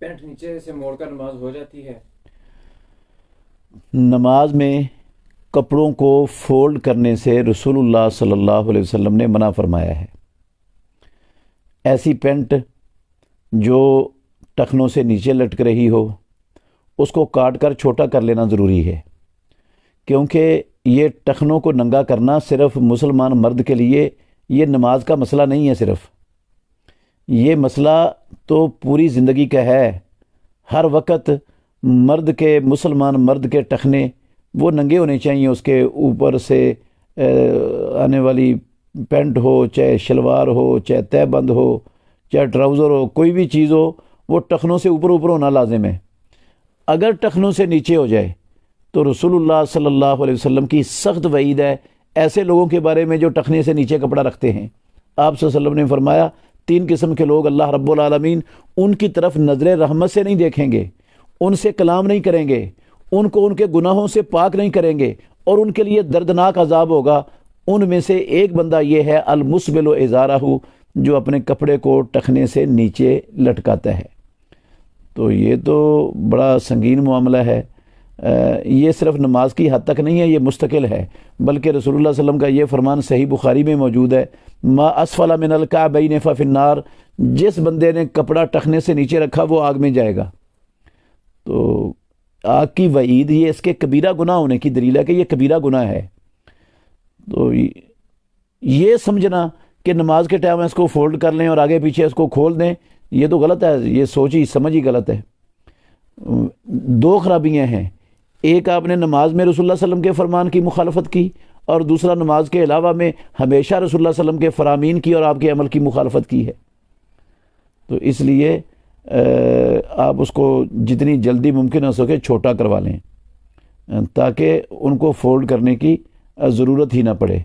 Pant نیچے سے موڑ کر نماز ہو جاتی ہے؟ نماز میں کپڑوں کو فولڈ کرنے سے رسول اللہ صلی اللہ علیہ وسلم نے منع فرمایا ہے۔ ایسی پینٹ جو ٹخنوں سے نیچے لٹک رہی ہو اس کو کاٹ کر چھوٹا کر لینا ضروری ہے، کیونکہ یہ ٹخنوں کو ننگا کرنا صرف مسلمان مرد کے لیے یہ نماز کا مسئلہ نہیں ہے، صرف یہ مسئلہ تو پوری زندگی کا ہے۔ ہر وقت مرد کے، مسلمان مرد کے ٹخنے وہ ننگے ہونے چاہیے، اس کے اوپر سے آنے والی پینٹ ہو، چاہے شلوار ہو، چاہے تہہ بند ہو، چاہے ٹراؤزر ہو، کوئی بھی چیز ہو، وہ ٹخنوں سے اوپر ہونا لازم ہے۔ اگر ٹخنوں سے نیچے ہو جائے تو رسول اللہ صلی اللہ علیہ وسلم کی سخت وعید ہے ایسے لوگوں کے بارے میں جو ٹخنے سے نیچے کپڑا رکھتے ہیں۔ آپ صلی اللہ علیہ وسلم نے فرمایا 3 قسم کے لوگ اللہ رب العالمین ان کی طرف نظر رحمت سے نہیں دیکھیں گے، ان سے کلام نہیں کریں گے، ان کو ان کے گناہوں سے پاک نہیں کریں گے، اور ان کے لیے دردناک عذاب ہوگا۔ ان میں سے ایک بندہ یہ ہے المسبل ازارہ، جو اپنے کپڑے کو ٹخنے سے نیچے لٹکاتا ہے۔ تو یہ تو بڑا سنگین معاملہ ہے۔ یہ صرف نماز کی حد تک نہیں ہے، یہ مستقل ہے، بلکہ رسول اللہ صلی اللہ علیہ وسلم کا یہ فرمان صحیح بخاری میں موجود ہے، ما اسفل من الکعبین ففی النار، جس بندے نے کپڑا ٹخنے سے نیچے رکھا وہ آگ میں جائے گا۔ تو آگ کی وعید یہ اس کے کبیرہ گناہ ہونے کی دلیل ہے کہ یہ کبیرہ گناہ ہے۔ تو یہ سمجھنا کہ نماز کے ٹائم اس کو فولڈ کر لیں اور آگے پیچھے اس کو کھول دیں، یہ تو غلط ہے، یہ سوچ ہی سمجھ ہی غلط ہے۔ 2 خرابیاں ہیں، ایک آپ نے نماز میں رسول اللہ صلی اللہ علیہ وسلم کے فرمان کی مخالفت کی، اور دوسرا نماز کے علاوہ میں ہمیشہ رسول اللہ صلی اللہ علیہ وسلم کے فرامین کی اور آپ کے عمل کی مخالفت کی ہے۔ تو اس لیے آپ اس کو جتنی جلدی ممکن ہو سکے چھوٹا کروا لیں تاکہ ان کو فولڈ کرنے کی ضرورت ہی نہ پڑے۔